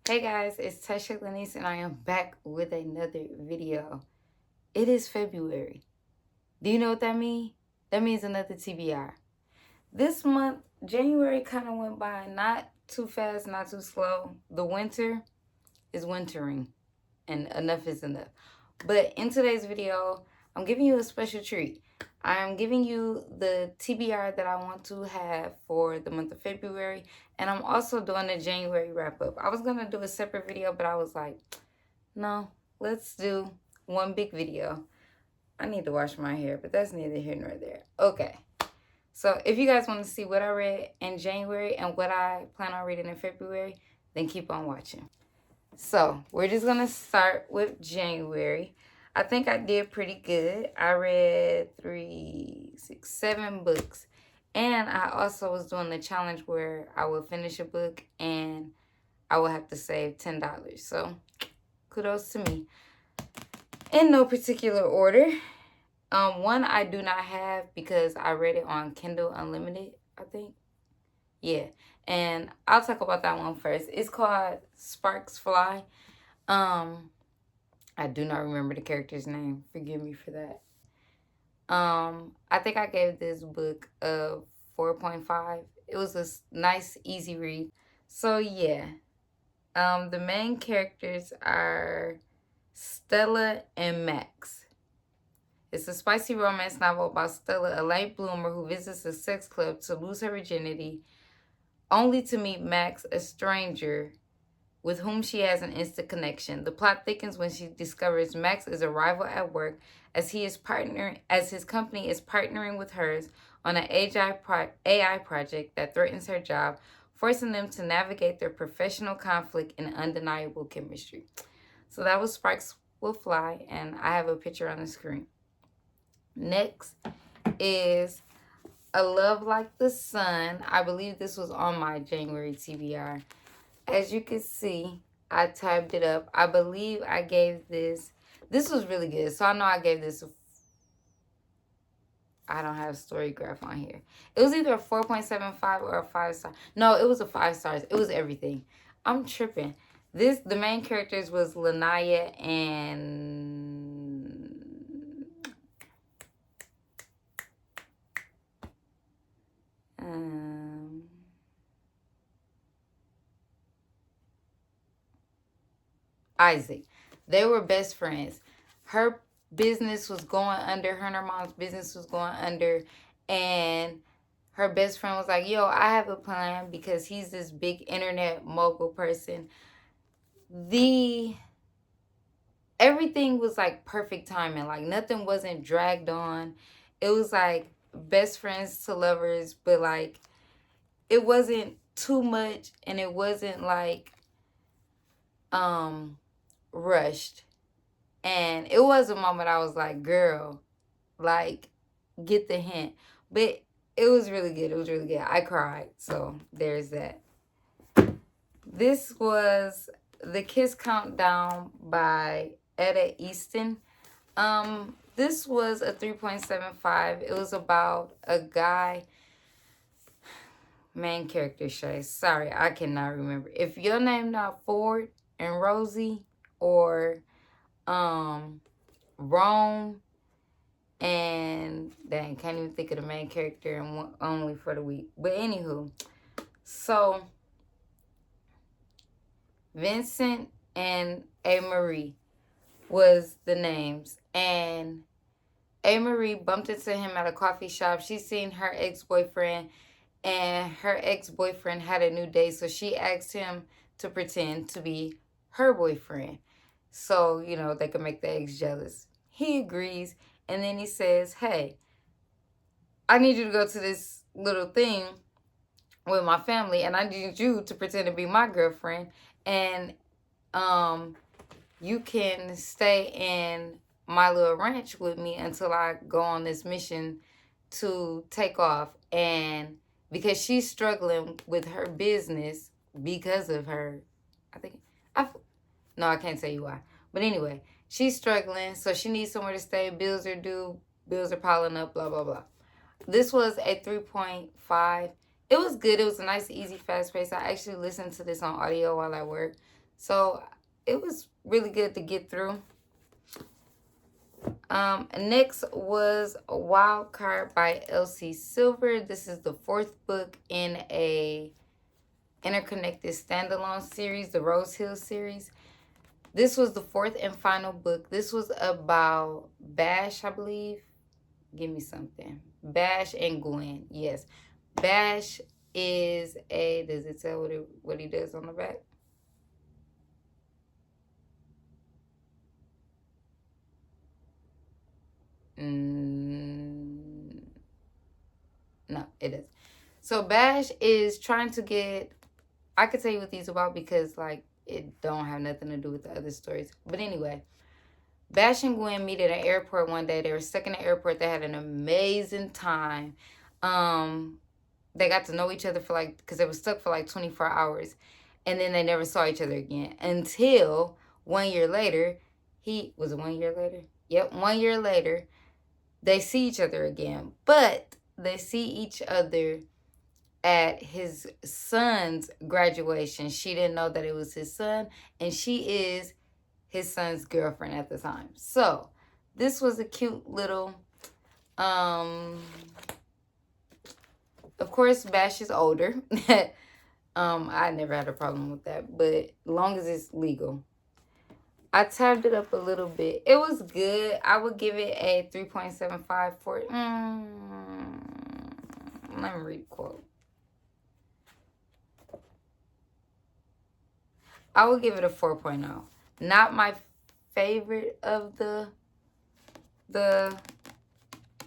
Hey guys, it's Tasha Lenice and I am back with another video. It is February. Do you know what that means? That means another TBR. This month, January kind of went by not too fast, not too slow. The winter is wintering and enough is enough. But in today's video, I'm giving you a special treat. I'm giving you the TBR that I want to have for the month of February. And I'm also doing a January wrap up. I was going to do a separate video, but I was like, no, let's do one big video. I need to wash my hair, but that's neither here nor there. Okay. So if you guys want to see what I read in January and what I plan on reading in February, then keep on watching. So we're just going to start with January. I think I did pretty good. I read 3, 6, 7 books. And I also was doing the challenge where I would finish a book and I would have to save $10. So kudos to me. In no particular order. One I do not have because I read it on Kindle Unlimited, I think. Yeah. And I'll talk about that one first. It's called Sparks Fly. I do not remember the character's name. Forgive me for that. I think I gave this book a 4.5. It was a nice, easy read. So yeah. The main characters are Stella and Max. It's a spicy romance novel about Stella, a late bloomer who visits a sex club to lose her virginity, only to meet Max, a stranger with whom she has an instant connection. The plot thickens when she discovers Max is a rival at work as his company is partnering with hers on an AI project that threatens her job, forcing them to navigate their professional conflict and undeniable chemistry. So that was Sparks Will Fly, and I have a picture on the screen. Next is A Love Like the Sun. I believe this was on my January TBR. As you can see, I typed it up. I believe I gave this was really good. So I know I gave this I don't have story graph on here. It was either a 4.75 or a 5-star. No, it was a 5 stars. It was everything. I'm tripping. The main characters was Lanaya and Isaac. They were best friends. Her business was going under. Her and her mom's business was going under. And her best friend was like, yo, I have a plan because he's this big internet mogul person. Everything was like perfect timing. Like nothing wasn't dragged on. It was like best friends to lovers, but like it wasn't too much and it wasn't like rushed. And it was a moment I was like, girl, like, get the hint. But it was really good. It was really good. I cried. So there's that. This was The Kiss Countdown by Etta Easton. This was a 3.75. It was about a guy. Main character, Shay. Sorry, I cannot remember. If your name not Ford and Rosie or Rome and dang, can't even think of the main character and only for the week. But anywho, so Vincent and A. Marie was the names, and A. Marie bumped into him at a coffee shop. She seen her ex-boyfriend, and her ex-boyfriend had a new date, so she asked him to pretend to be her boyfriend. So, you know, they could make the ex jealous. He agrees, and then he says, hey, I need you to go to this little thing with my family, and I need you to pretend to be my girlfriend, and you can stay in my little ranch with me until I go on this mission to take off. And because she's struggling with her business because of her, I can't tell you why. But anyway, she's struggling, so she needs somewhere to stay. Bills are due. Bills are piling up, blah, blah, blah. This was a 3.5. It was good. It was a nice, easy, fast pace. I actually listened to this on audio while I work. So it was really good to get through. Next was a Wild Card by Elsie Silver. This is the fourth book in a interconnected standalone series, the Rose Hill series. This was the fourth and final book. This was about Bash, I believe. Give me something. Bash and Gwen. Yes. Bash is a, does it tell what he does on the back? No, it is. So Bash is trying to get, I could tell you what these about because like it don't have nothing to do with the other stories. But anyway, Bash and Gwen meet at an airport one day. They were stuck in the airport. They had an amazing time. They got to know each other for like, because they were stuck for like 24 hours. And then they never saw each other again until 1 year later. Was it 1 year later? Yep, 1 year later, they see each other again. But they see each other at his son's graduation. She didn't know that it was his son, and she is his son's girlfriend at the time. So this was a cute little, of course Bash is older. I never had a problem with that, but long as it's legal. I tabbed it up a little bit. It was good. I would give it a 3.75 for let me read the quote. I would give it a 4.0. Not my favorite of the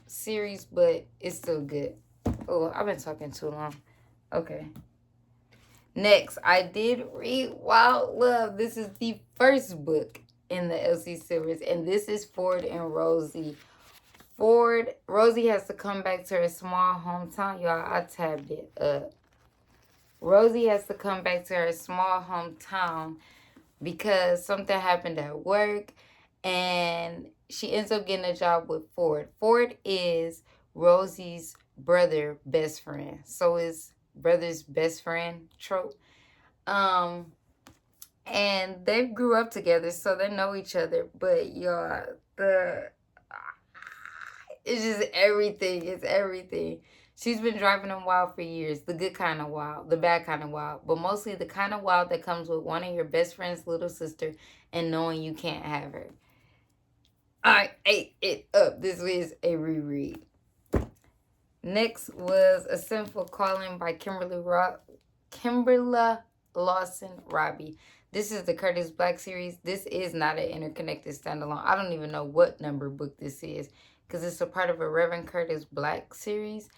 series, but it's still good. Oh, I've been talking too long. Okay. Next, I did read Wild Love. This is the first book in the Elsie Silvers, and this is Ford and Rosie. Rosie has to come back to her small hometown. Y'all, I tabbed it up. Rosie has to come back to her small hometown because something happened at work, and she ends up getting a job with Ford. Ford is Rosie's brother best friend. So is brother's best friend trope. And they grew up together, so they know each other. But y'all, it's just everything. It's everything. She's been driving them wild for years. The good kind of wild, the bad kind of wild, but mostly the kind of wild that comes with wanting your best friend's little sister and knowing you can't have her. I ate it up. This is a reread. Next was A Sinful Calling by Kimberly Lawson Robbie. This is the Curtis Black series. This is not an interconnected standalone. I don't even know what number book this is because it's a part of a Reverend Curtis Black series.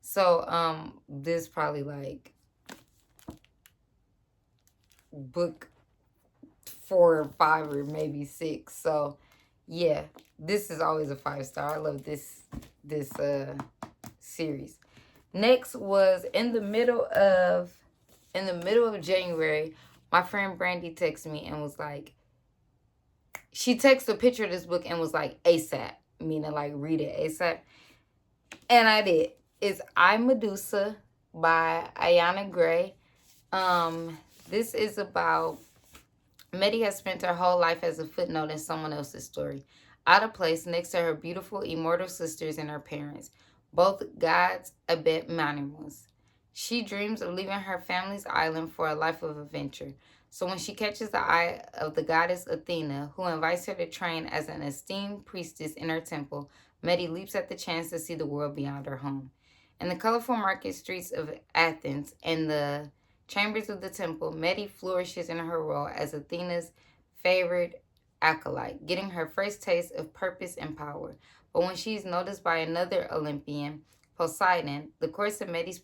So this probably like book 4 or 5 or maybe 6. So yeah, this is always a 5-star. I love this series. Next was in the middle of January, my friend Brandy texted me and was like, she texted a picture of this book and was like ASAP, meaning like read it ASAP. And I did. It's I Medusa by Ayana Gray. This is about Meddy has spent her whole life as a footnote in someone else's story, out of place next to her beautiful immortal sisters and her parents, both gods abet manimus. She dreams of leaving her family's island for a life of adventure. So when she catches the eye of the goddess Athena, who invites her to train as an esteemed priestess in her temple, Meddy leaps at the chance to see the world beyond her home. In the colorful market streets of Athens and the chambers of the temple, Meddy flourishes in her role as Athena's favorite acolyte, getting her first taste of purpose and power. But when she's noticed by another Olympian, Poseidon, the course of Meddy's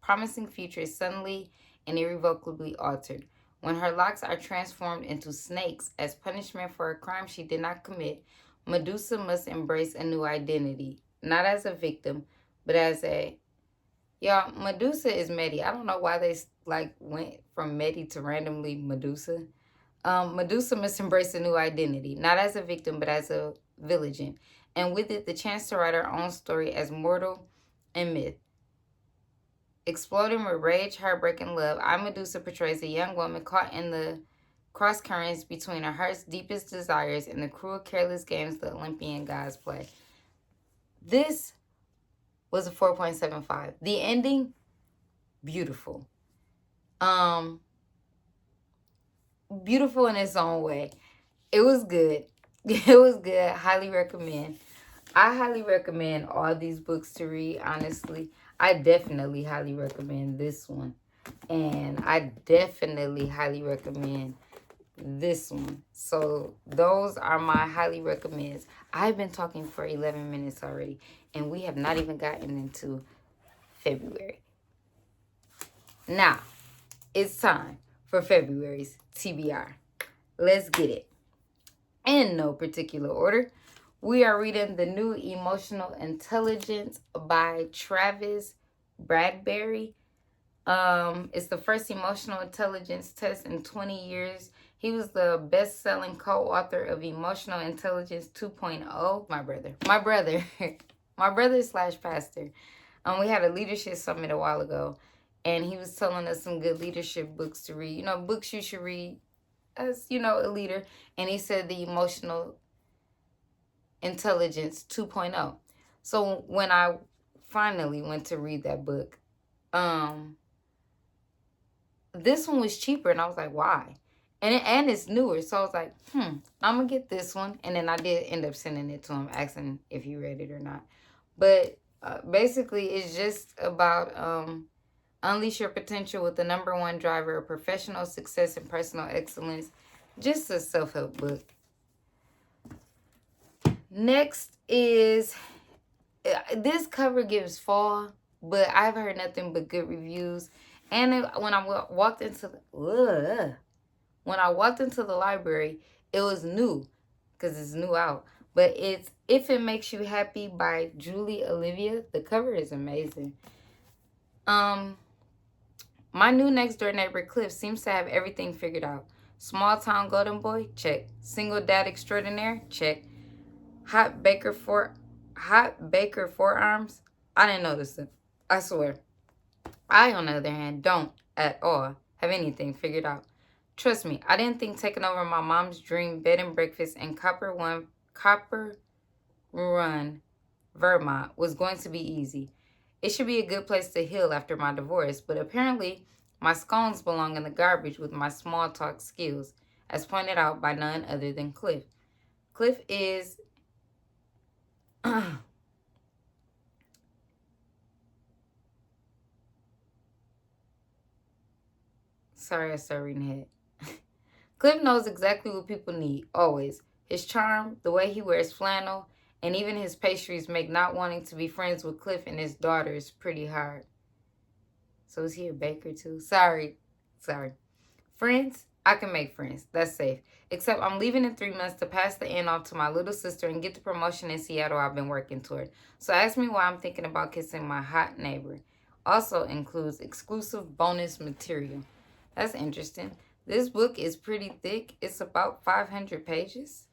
promising future is suddenly and irrevocably altered. When her locks are transformed into snakes as punishment for a crime she did not commit, Medusa must embrace a new identity, not as a victim, but as a... Y'all, Medusa is Meddy. I don't know why they like went from Meddy to randomly Medusa. Medusa must embrace a new identity, not as a victim, but as a villain, and with it, the chance to write her own story as mortal and myth. Exploding with rage, heartbreak, and love, I Medusa portrays a young woman caught in the cross currents between a heart's deepest desires and the cruel, careless games the Olympian gods play. This was a 4.75. The ending, beautiful. Beautiful in its own way. It was good. It was good. Highly recommend. I highly recommend all these books to read, honestly. I definitely highly recommend this one. And I definitely highly recommend this one. So those are my highly recommends. I've been talking for 11 minutes already, and we have not even gotten into February. Now, it's time for February's TBR. Let's get it. In no particular order, we are reading The New Emotional Intelligence by Travis Bradberry. It's the first emotional intelligence test in 20 years. He was the best-selling co-author of Emotional Intelligence 2.0. My brother, my brother slash pastor. We had a leadership summit a while ago, and he was telling us some good leadership books to read. You know, books you should read as, you know, a leader. And he said the Emotional Intelligence 2.0. So when I finally went to read that book, this one was cheaper, and I was like, why? And it's newer, so I was like, I'm gonna get this one. And then I did end up sending it to him, asking if he read it or not. But basically, it's just about unleash your potential with the #1 driver of professional success and personal excellence. Just a self-help book. Next is, this cover gives fall, but I've heard nothing but good reviews. And when I walked into the library, it was new, because it's new out. But it's If It Makes You Happy by Julie Olivia. The cover is amazing. My new next door neighbor Cliff seems to have everything figured out. Small town golden boy, check. Single dad extraordinaire, check. Hot baker forearms. I didn't notice it, I swear. I, on the other hand, don't at all have anything figured out. Trust me, I didn't think taking over my mom's dream bed and breakfast in Copper Run, Vermont was going to be easy. It should be a good place to heal after my divorce, but apparently my scones belong in the garbage with my small talk skills, as pointed out by none other than Cliff. Cliff is sorry, I started reading ahead. Cliff knows exactly what people need, always. His charm, the way he wears flannel, and even his pastries make not wanting to be friends with Cliff and his daughters pretty hard. So is he a baker too? Sorry. Friends? I can make friends. That's safe. Except I'm leaving in 3 months to pass the end off to my little sister and get the promotion in Seattle I've been working toward. So ask me why I'm thinking about kissing my hot neighbor. Also includes exclusive bonus material. That's interesting. This book is pretty thick. It's about 500 pages.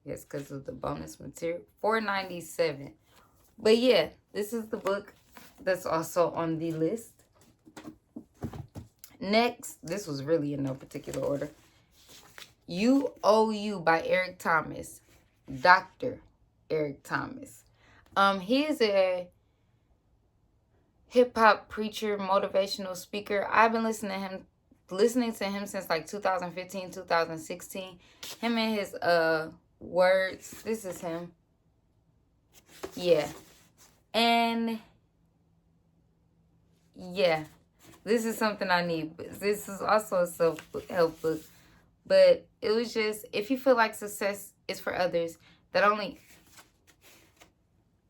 Yes, because of the bonus material. $4.97. But yeah, this is the book that's also on the list. Next, this was really in no particular order. You Owe You by Eric Thomas. Dr. Eric Thomas. He is a hip-hop preacher, motivational speaker. I've been listening to him since like 2015, 2016. Him and his words. This is him. Yeah. And yeah, this is something I need. This is also a self-help book. But it was just, if you feel like success is for others,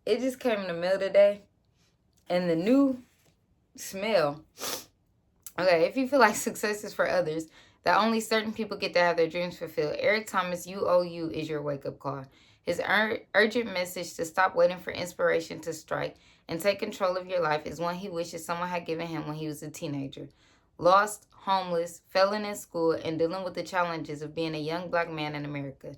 it just came in the mail today. And the new smell. Okay, if you feel like success is for others, that only certain people get to have their dreams fulfilled, Eric Thomas' You Owe You is your wake-up call. His urgent message to stop waiting for inspiration to strike and take control of your life is one he wishes someone had given him when he was a teenager. Lost, homeless, failing in school, and dealing with the challenges of being a young black man in America.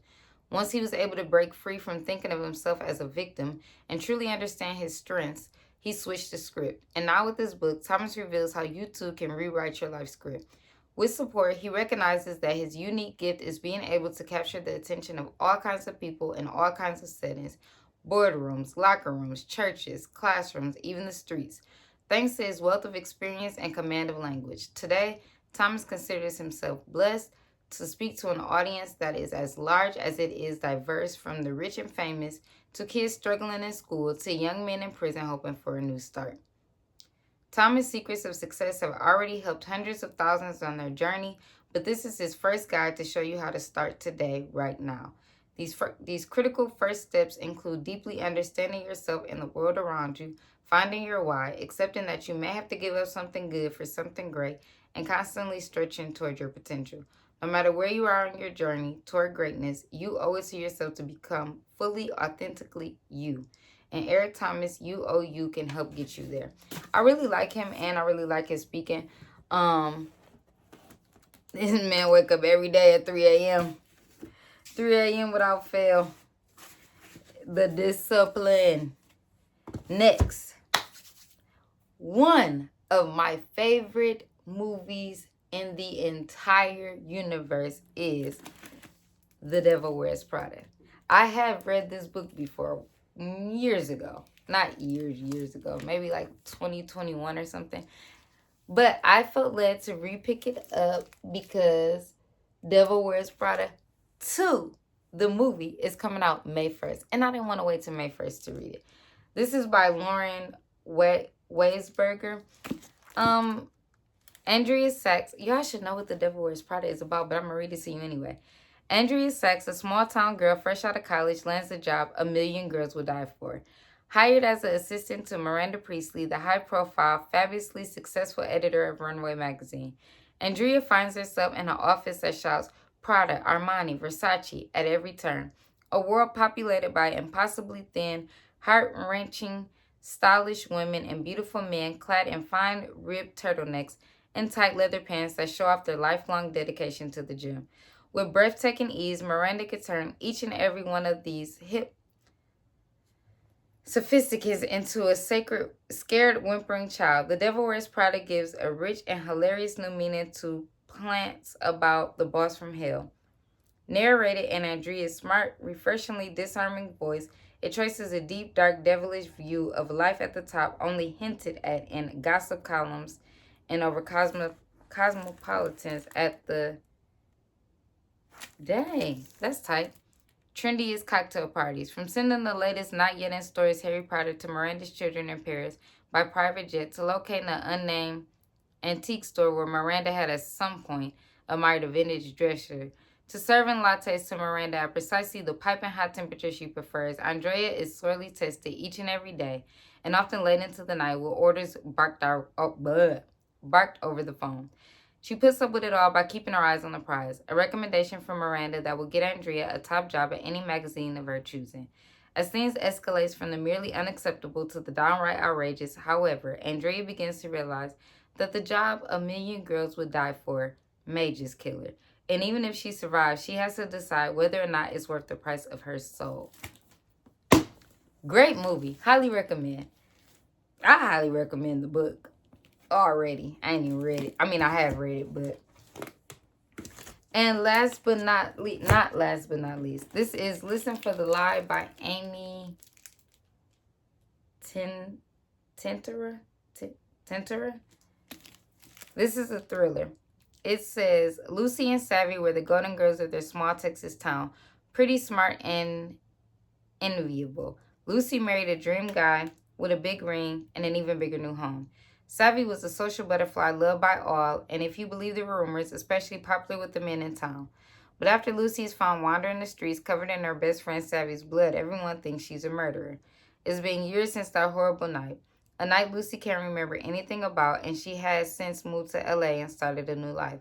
Once he was able to break free from thinking of himself as a victim and truly understand his strengths, he switched the script. And now with this book, Thomas reveals how you too can rewrite your life script. With support, he recognizes that his unique gift is being able to capture the attention of all kinds of people in all kinds of settings: boardrooms, locker rooms, churches, classrooms, even the streets, thanks to his wealth of experience and command of language. Today, Thomas considers himself blessed to speak to an audience that is as large as it is diverse, from the rich and famous to kids struggling in school to young men in prison hoping for a new start. Thomas' secrets of success have already helped hundreds of thousands on their journey, but this is his first guide to show you how to start today, right now. These critical first steps include deeply understanding yourself and the world around you, finding your why, accepting that you may have to give up something good for something great, and constantly stretching toward your potential. No matter where you are on your journey toward greatness, you owe it to yourself to become fully, authentically you. And Eric Thomas, You can help get you there. I really like him, and I really like his speaking. This man wake up every day at 3 a.m. 3 a.m. without fail. The discipline. Next, one of my favorite movies in the entire universe is The Devil Wears Prada. I have read this book before, years ago. Not years ago. Maybe like 2021 or something. But I felt led to re-pick it up because Devil Wears Prada 2, the movie, is coming out May 1st. And I didn't want to wait till May 1st to read it. This is by Lauren Weisberger. Andrea Sachs. Y'all should know what The Devil Wears Prada is about, but I'm going to read it to you anyway. Andrea Sachs, a small-town girl fresh out of college, lands a job a million girls would die for. Hired as an assistant to Miranda Priestley, the high-profile, fabulously successful editor of Runway magazine, Andrea finds herself in an office that shouts Prada, Armani, Versace at every turn. A world populated by impossibly thin, heart-wrenching, stylish women and beautiful men clad in fine ribbed turtlenecks and tight leather pants that show off their lifelong dedication to the gym. With breathtaking ease, Miranda could turn each and every one of these hip sophisticates into a scared, whimpering child. The Devil Wears Prada gives a rich and hilarious new meaning to Plants About the Boss from Hell. Narrated in Andrea's smart, refreshingly disarming voice, it traces a deep, dark, devilish view of life at the top, only hinted at in gossip columns and over cosmopolitans at the... Dang, that's tight. Trendiest cocktail parties. From sending the latest not yet in stores Harry Potter to Miranda's children in Paris by private jet, to locating an unnamed antique store where Miranda had at some point admired a vintage dresser, to serving lattes to Miranda at precisely the piping hot temperature she prefers, Andrea is sorely tested each and every day, and often late into the night with orders barked over the phone. She puts up with it all by keeping her eyes on the prize, a recommendation from Miranda that will get Andrea a top job at any magazine of her choosing. As things escalate from the merely unacceptable to the downright outrageous, however, Andrea begins to realize that the job a million girls would die for may just kill her. And even if she survives, she has to decide whether or not it's worth the price of her soul. Great movie. Highly recommend. I highly recommend the book. Already. I ain't even read it. I mean, I have read it, but... And last but not least, this is Listen for the Lie by Amy Tinterer. This is a thriller. It says, Lucy and Savvy were the golden girls of their small Texas town. Pretty, smart, and enviable. Lucy married a dream guy with a big ring and an even bigger new home. Savvy was a social butterfly loved by all, and if you believe the rumors, especially popular with the men in town. But after Lucy is found wandering the streets covered in her best friend Savvy's blood, everyone thinks she's a murderer. It's been years since that horrible night. A night Lucy can't remember anything about, and she has since moved to LA and started a new life.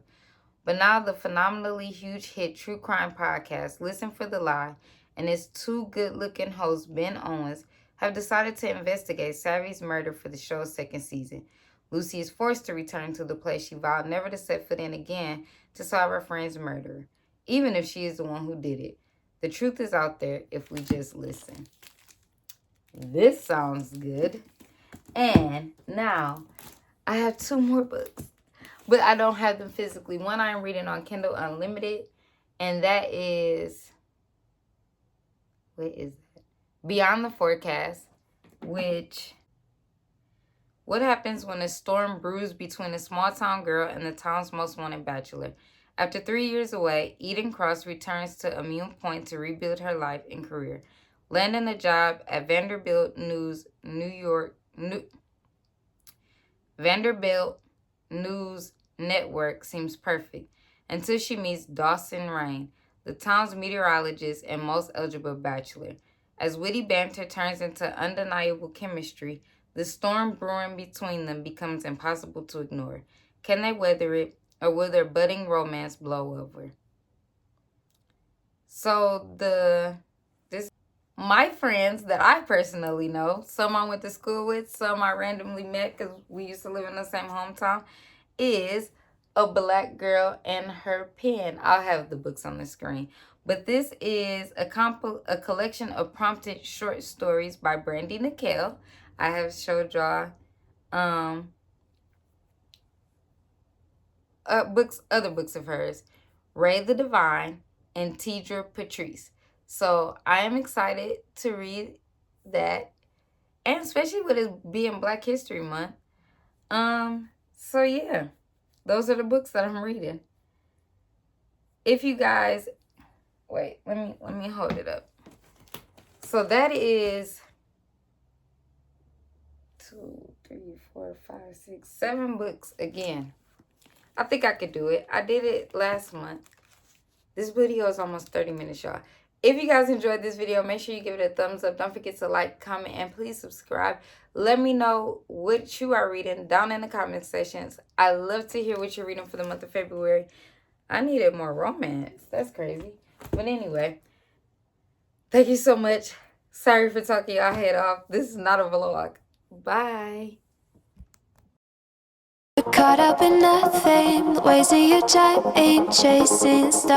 But now the phenomenally huge hit true crime podcast, Listen for the Lie, and its two good-looking hosts, Ben Owens, have decided to investigate Savvy's murder for the show's second season. Lucy is forced to return to the place she vowed never to set foot in again to solve her friend's murder, even if she is the one who did it. The truth is out there if we just listen. This sounds good. And now I have two more books. but I don't have them physically. One I am reading on Kindle Unlimited, and that is, what is that? Beyond the Forecast, which, what happens when a storm brews between a small town girl and the town's most wanted bachelor? After 3 years away, Eden Cross returns to Immune Point to rebuild her life and career, landing a job at Vanderbilt News Network seems perfect until she meets Dawson Rain, the town's meteorologist and most eligible bachelor. As witty banter turns into undeniable chemistry, the storm brewing between them becomes impossible to ignore. Can they weather it, or will their budding romance blow over? So my friends that I personally know, some I went to school with, some I randomly met because we used to live in the same hometown, is A Black Girl and Her Pen. I'll have the books on the screen. But this is a collection of prompted short stories by Brandy Nikel. I have showed y'all other books of hers, Ray the Divine, and Tidra Patrice. So I am excited to read that, and especially with it being Black History Month. So yeah, those are the books that I'm reading. If you guys, wait, let me hold it up. So that is 2, 3, 4, 5, 6, 7 books again. I think I could do it. I did it last month. This video is almost 30 minutes, y'all. If you guys enjoyed this video, make sure you give it a thumbs up. Don't forget to like, comment, and please subscribe. Let me know what you are reading down in the comment sections. I love to hear what you're reading for the month of February. I needed more romance. That's crazy. But anyway, thank you so much. Sorry for talking y'all head off. This is not a vlog. Bye. Caught up in nothing, the ways that you jive ain't chasing stuff.